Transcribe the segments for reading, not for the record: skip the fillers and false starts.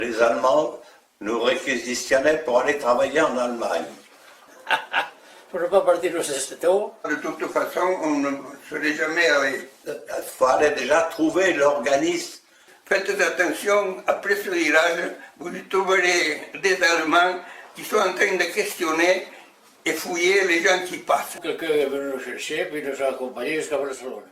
Les Allemands nous réquisitionnaient pour aller travailler en Allemagne. Pour ne pas partir au Sesteto. De toute façon, on ne serait jamais allé. Il fallait déjà trouver l'organisme. Faites attention, après ce virage, vous trouverez des Allemands qui sont en train de questionner et fouiller les gens qui passent. Quelqu'un est venu nous chercher, puis nous a accompagnés jusqu'à Barcelone.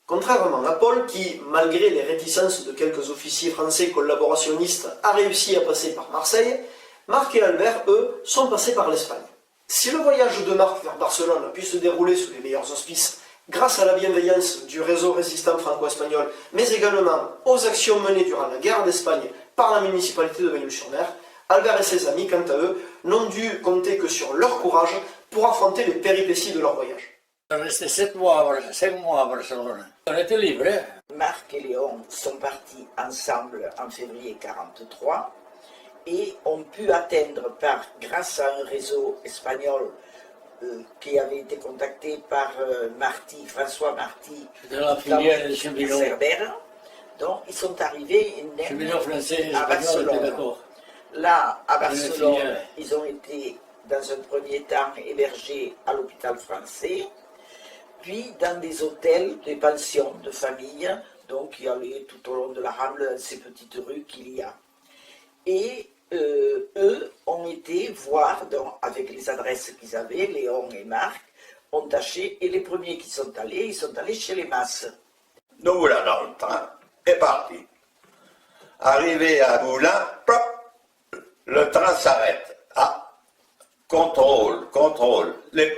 Contrairement à Paul, qui, malgré les réticences de quelques officiers français collaborationnistes, a réussi à passer par Marseille, Marc et Albert, eux, sont passés par l'Espagne. Si le voyage de Marc vers Barcelone a pu se dérouler sous les meilleurs auspices, grâce à la bienveillance du réseau résistant franco-espagnol, mais également aux actions menées durant la guerre d'Espagne par la municipalité de Bagnols-sur-Mer, Albert et ses amis, quant à eux, n'ont dû compter que sur leur courage pour affronter les péripéties de leur voyage. On est resté 5 mois à Barcelone. On était libres. Marc et Léon sont partis ensemble en février 1943 et ont pu atteindre, grâce à un réseau espagnol qui avait été contacté par François Marty, de la filière de cheminot. Donc ils sont arrivés Cheminot français et à espagnol étaient Barcelone. d'accord. Là, à Barcelone, ils ont été dans un premier temps hébergés à l'hôpital français, puis dans des hôtels, des pensions de famille, donc il y allait tout au long de la Rambla, dans ces petites rues qu'il y a. Et eux ont été voir, donc, avec les adresses qu'ils avaient, Léon et Marc, ont tâché, et les premiers qui sont allés, ils sont allés chez les Masses. Nous voilà dans le train, et parti. Arrivé à Moulins, plop, le train s'arrête. Ah, contrôle, les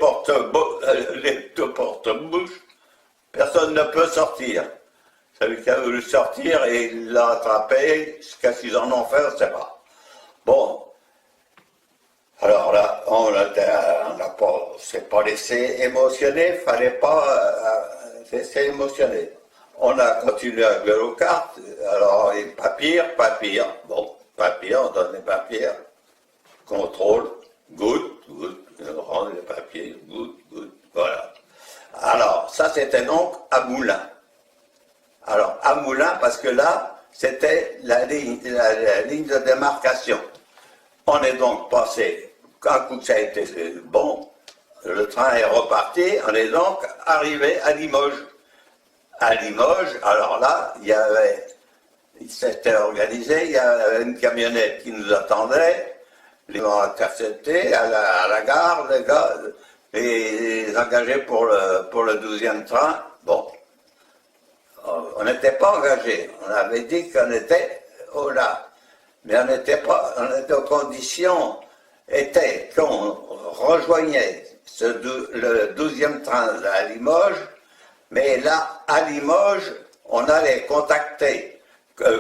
deux porte-bouches, personne ne peut sortir. Celui qui a voulu sortir, et il l'a attrapé, qu'est-ce qu'ils en ont fait, on ne sait pas. Bon, alors là, on s'est pas laissé émotionner, fallait pas laisser émotionner. On a continué à gueuler aux cartes, alors papier, bon, papier, on donne les papiers, contrôle, good, on rend les papiers, good, voilà. Alors, ça c'était donc à Moulins. Alors, à Moulins, parce que là, c'était la ligne de démarcation. On est donc passé, un coup que ça a été bon, le train est reparti, on est donc arrivé à Limoges. À Limoges, alors là, il s'était organisé, il y avait une camionnette qui nous attendait, les gens interceptés à la gare, les gars, les engagés pour le 12e train. Bon, on n'était pas engagés, on avait dit qu'on était là, mais on n'était pas, aux conditions étaient qu'on rejoignait le 12e train à Limoges, mais là, à Limoges, on allait contracter un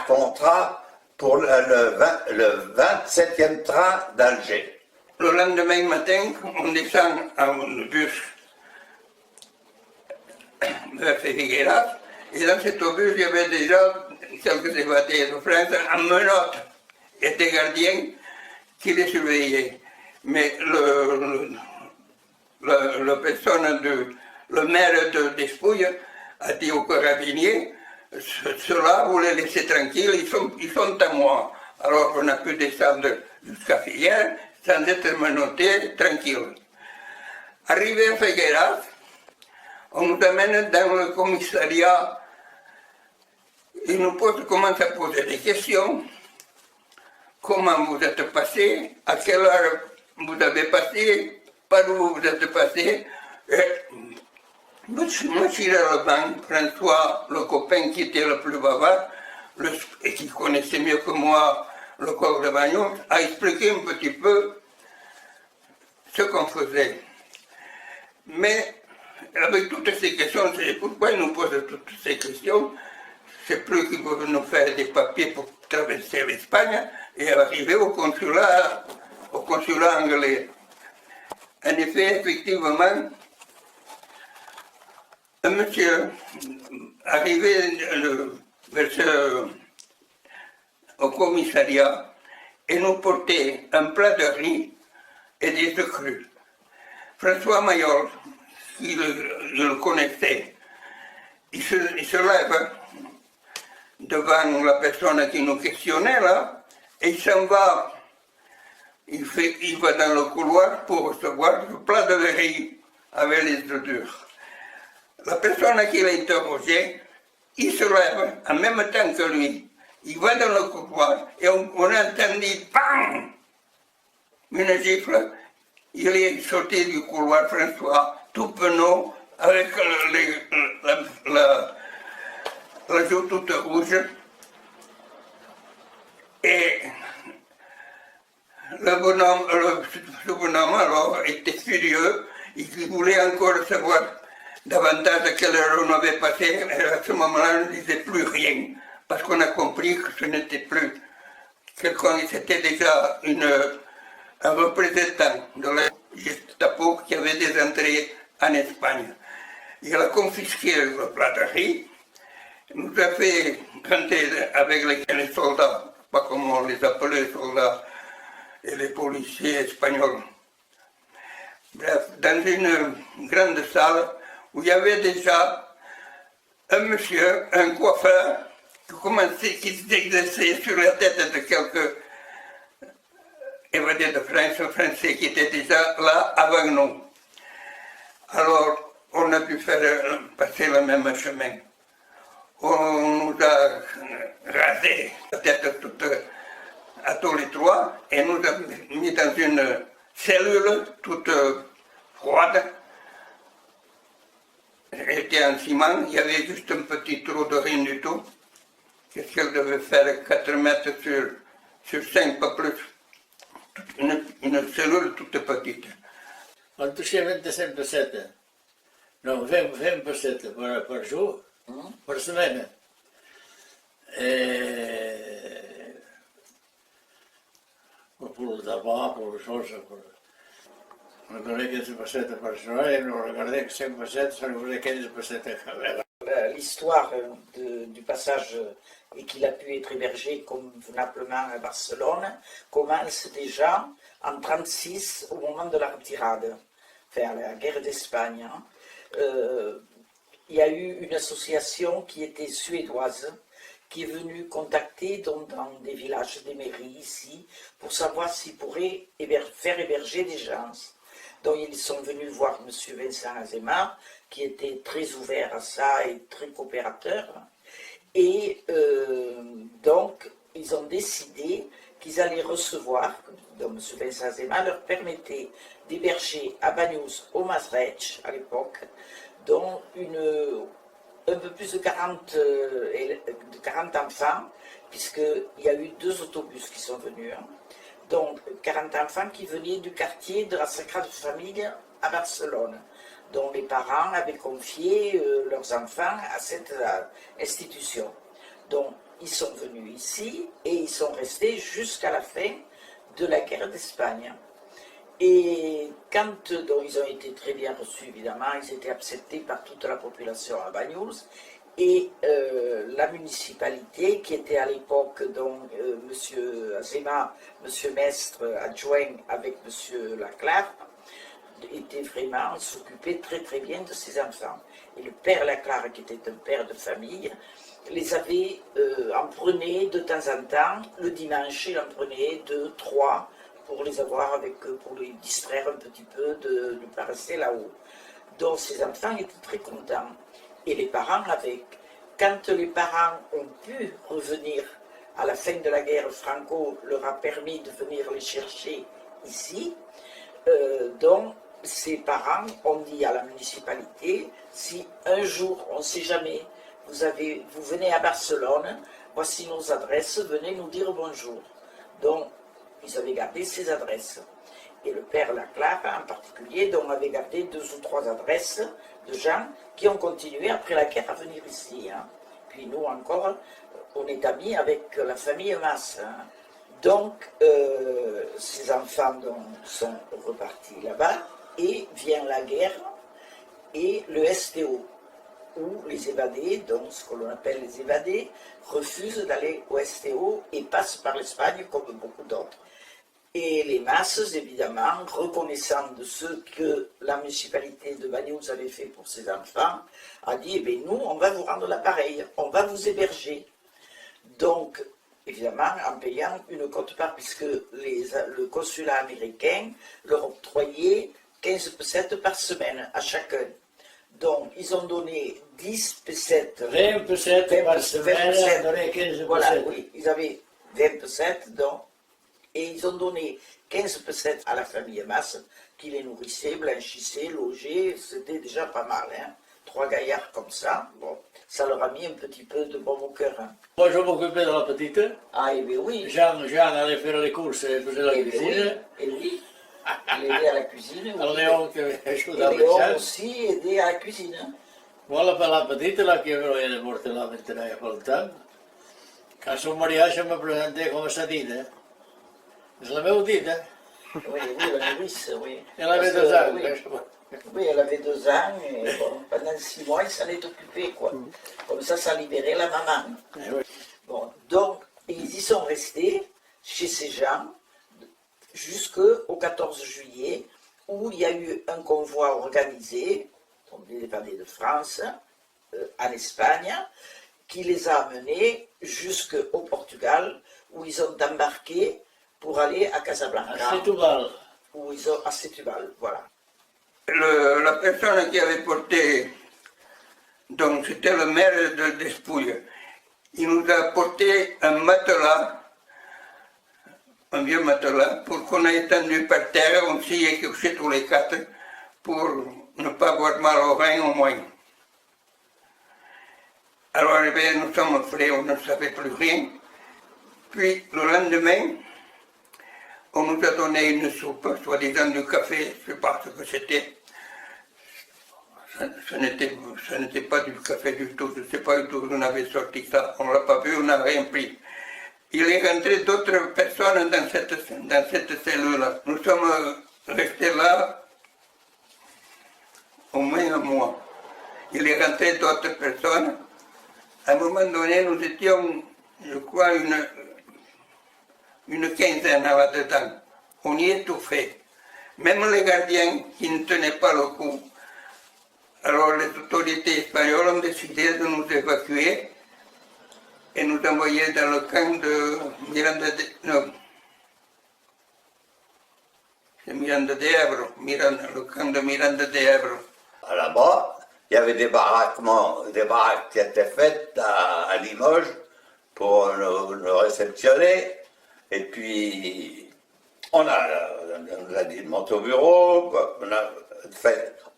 contrat pour le 27e train d'Alger. Le lendemain matin, on descend en bus vers Figueras, et dans cet bus, il y avait déjà quelques évadés de France en menottes et des gardiens qui les surveillaient. Mais la personne, le maire d'Espouille a dit aux carabiniers, ceux-là, vous les laissez tranquilles, ils sont à moi. Alors on a pu descendre jusqu'à Figueres sans être menottés, tranquille. Arrivé à Figueras, on nous amène dans le commissariat, ils nous commencent à poser des questions. Comment vous êtes passé, à quelle heure vous avez passé, par où vous êtes passé. Monsieur Levent, François, le copain qui était le plus bavard, et qui connaissait mieux que moi le corps de Bagnols, a expliqué un petit peu ce qu'on faisait. Mais avec toutes ces questions, c'est pourquoi ils nous posent toutes ces questions. C'est plus qu'ils veulent nous faire des papiers pour traverser l'Espagne, et arrivé au consulat anglais. En effet, effectivement, un monsieur arrivé au commissariat et nous portait un plat de riz et des œufs crus. François Mayol, je le connaissais, il se lève devant la personne qui nous questionnait là, et il s'en va. Il va dans le couloir pour recevoir le plat de riz avec les œufs durs. La personne qui l'a interrogé, il se lève en même temps que lui. Il va dans le couloir et on entendit BAM! Une gifle. Il est sorti du couloir, François, tout penaud, avec la joue toute rouge. Et ce bonhomme alors était furieux, il voulait encore savoir davantage quelle heure on avait passé, et à ce moment-là, on ne disait plus rien, parce qu'on a compris que ce n'était plus quelqu'un, c'était déjà un représentant de la Gestapo qui avait des entrées en Espagne. Il a confisqué le plat de riz, nous a fait rentrer avec les soldats, pas comme on les appelait les soldats, et les policiers espagnols. Bref, dans une grande salle où il y avait déjà un monsieur, un coiffeur, qui s'exerçait sur la tête de quelques évadés de France, Français qui étaient déjà là avant nous. Alors, on a pu faire passer le même chemin. On nous a rasé la tête toute à tous les trois et nous a mis dans une cellule toute froide. Elle était en ciment, il y avait juste un petit trou de rien du tout. Qu'est-ce qu'elle devait faire 4 mètres sur 5, pas plus. Une cellule toute petite. On touchait 25 pessetes. Non, 20 pessetes par jour, par semaine. Pour le tabac, pour les choses. On donnait 15 pessetes par semaine, on regardait que 5 pessetes, ça nous faisait 15 pessetes. L'histoire du passage et qu'il a pu être hébergé convenablement à Barcelone commence déjà en 1936 au moment de la retirade, enfin la guerre d'Espagne. Il y a eu une association qui était suédoise qui est venue contacter dans des villages, des mairies ici pour savoir s'ils pourraient faire héberger des gens. Donc ils sont venus voir M. Vincent Azéma, qui était très ouvert à ça et très coopérateur. Et donc, ils ont décidé qu'ils allaient recevoir, donc M. Vincent Azéma leur permettait d'héberger à Banyuls, au Masrech, à l'époque, dont un peu plus de 40 enfants, puisqu'il y a eu 2 autobus qui sont venus. Donc, 40 enfants qui venaient du quartier de la Sagrada Famille à Barcelone, dont les parents avaient confié leurs enfants à cette institution. Donc, ils sont venus ici et ils sont restés jusqu'à la fin de la guerre d'Espagne. Et quand ils ont été très bien reçus, évidemment, ils étaient acceptés par toute la population à Banyuls. Et la municipalité, qui était à l'époque M. Azéma, M. Mestre adjoint avec M. Laclare, s'occupait très très bien de ses enfants. Et le père Laclare, qui était un père de famille, les avait en prenait de temps en temps. Le dimanche, il en prenait 2, 3 pour les avoir avec eux, pour les distraire un petit peu de ne pas rester là-haut. Donc ces enfants étaient très contents. Et les parents avec. Quand les parents ont pu revenir à la fin de la guerre, Franco leur a permis de venir les chercher ici. Donc ces parents ont dit à la municipalité, si un jour, on ne sait jamais, vous venez à Barcelone, voici nos adresses, venez nous dire bonjour. Donc ils avaient gardé ces adresses. Et le père Laclare, en particulier, donc, avait gardé 2 ou 3 adresses de gens qui ont continué après la guerre à venir ici. Hein. Puis nous encore, on est amis avec la famille Mas. Hein. Donc, ces enfants donc, sont repartis là-bas et vient la guerre et le STO, où les évadés, donc ce que l'on appelle les évadés, refusent d'aller au STO et passent par l'Espagne comme beaucoup d'autres. Et les masses, évidemment, reconnaissant de ce que la municipalité de Banyuls avait fait pour ses enfants, a dit, eh bien, nous, on va vous rendre l'appareil, on va vous héberger. Donc, évidemment, en payant une quote-part, puisque le consulat américain leur octroyait 15 pesettes par semaine à chacun. Donc, ils ont donné 10 pesettes. 20 pesettes par semaine, pesettes. on donnait 15 Voilà, pesettes. oui, ils avaient 20 pesettes, donc, et ils ont donné 15 pesettes à la famille Masse, qui les nourrissait, blanchissait, logeait, c'était déjà pas mal, hein. 3 gaillards comme ça, bon, ça leur a mis un petit peu de baume au cœur. Hein. Moi, je m'occupais de la petite. Ah, eh bien oui. Jean allait faire les courses et faisait la Eh bien cuisine. oui, et oui. Il aidait à la cuisine. Alors, Oui. Léon qui avait chose Et avec Léon ça. aussi aidait à la cuisine. Hein. Voilà, pour la petite, là, qui est morte là maintenant il y a pas longtemps. Quand son mariage, elle me présentait comme ça dit. Hein. Je l'avais dit. Hein. Oui, oui, la nourrice, oui. Elle avait Parce 2 ans. oui. je sais pas. Oui, elle avait 2 ans, et bon, pendant 6 mois, il s'en est occupé, quoi. Comme ça libérait la maman. Eh oui. Bon, donc, ils y sont restés, chez ces gens, jusqu'au 14 juillet, où il y a eu un convoi organisé, donc des évadés de France, en Espagne, qui les a amenés jusqu'au Portugal, où ils ont embarqué pour aller à Casablanca. C'est tout mal. Où ils ont, à Setúbal, voilà. La personne qui avait porté, donc c'était le maire de Despouille, il nous a apporté un matelas, un vieux matelas, pour qu'on ait étendu par terre, on s'y est couché tous les 4, pour ne pas avoir mal au rein au moins. Alors eh bien, nous sommes frais, on ne savait plus rien. Puis le lendemain, on nous a donné une soupe, soi-disant du café, je ne sais pas ce que c'était. Ce n'était pas du café du tout, je ne sais pas du tout d'où on avait sorti ça, on ne l'a pas vu, on n'a rien pris. Il est rentré d'autres personnes dans cette cellule. Nous sommes restés là au moins un mois. Il est rentré d'autres personnes. À un moment donné, nous étions, je crois, une quinzaine là-dedans. On y étouffait. Même les gardiens qui ne tenaient pas le coup. Alors les autorités espagnoles ont décidé de nous évacuer et nous envoyer dans le camp de Miranda de... Non. C'est Miranda de Ebro. Le camp de Miranda de Ebro. Là-bas, il y avait des baraques qui étaient faites à Limoges pour nous réceptionner. Et puis, on a dit de monter au bureau,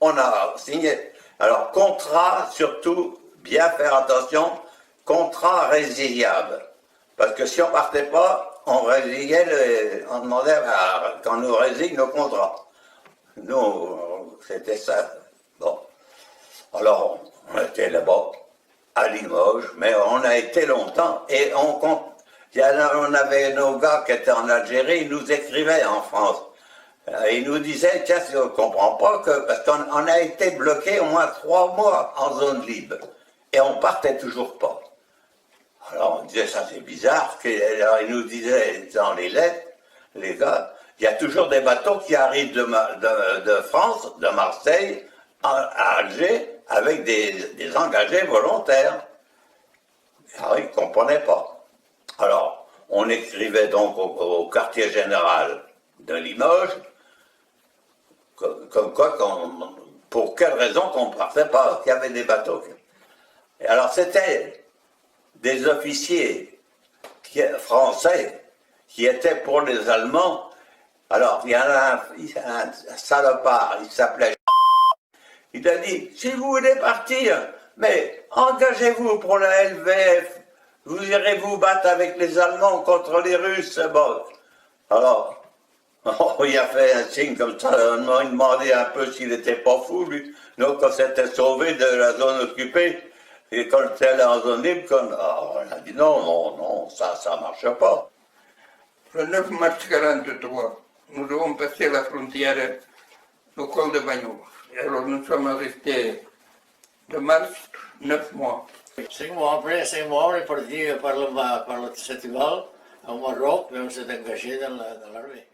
on a signé. Alors, contrat, surtout, bien faire attention, contrat résiliable. Parce que si on ne partait pas, on demandait qu'on nous résiligne nos contrats. Nous, c'était ça. Bon. Alors, on était là-bas, à Limoges, mais on a été longtemps et on avait nos gars qui étaient en Algérie, ils nous écrivaient en France. Ils nous disaient, tiens, on ne comprend pas parce qu'on a été bloqué au moins 3 mois en zone libre. Et on partait toujours pas. Alors on disait, ça c'est bizarre. Alors ils nous disaient dans les lettres, les gars, il y a toujours des bateaux qui arrivent de France, de Marseille, à Alger, avec des engagés volontaires. Alors ils ne comprenaient pas. Alors, on écrivait donc au quartier général de Limoges, comme quoi, pour quelle raison qu'on ne partait pas, qu'il y avait des bateaux. Et alors, c'était des officiers français qui étaient pour les Allemands. Alors, il y en a un salopard, il s'appelait. Il a dit, si vous voulez partir, mais engagez-vous pour la LVF. Vous irez vous battre avec les Allemands contre les Russes. Bon. Alors, il a fait un signe comme ça, on m'a demandé un peu s'il n'était pas fou, lui. Donc, on s'était sauvé de la zone occupée, et quand on était allé en zone libre, on a dit non, ça ne marche pas. Le 9 mars 43, nous avons passé la frontière au col de Bagnols. Et alors nous sommes restés de mars 9 mois. 5 mois après, 5 mois, on est parti par l'Estival, au Maroc, et on s'est engagé dans l'armée.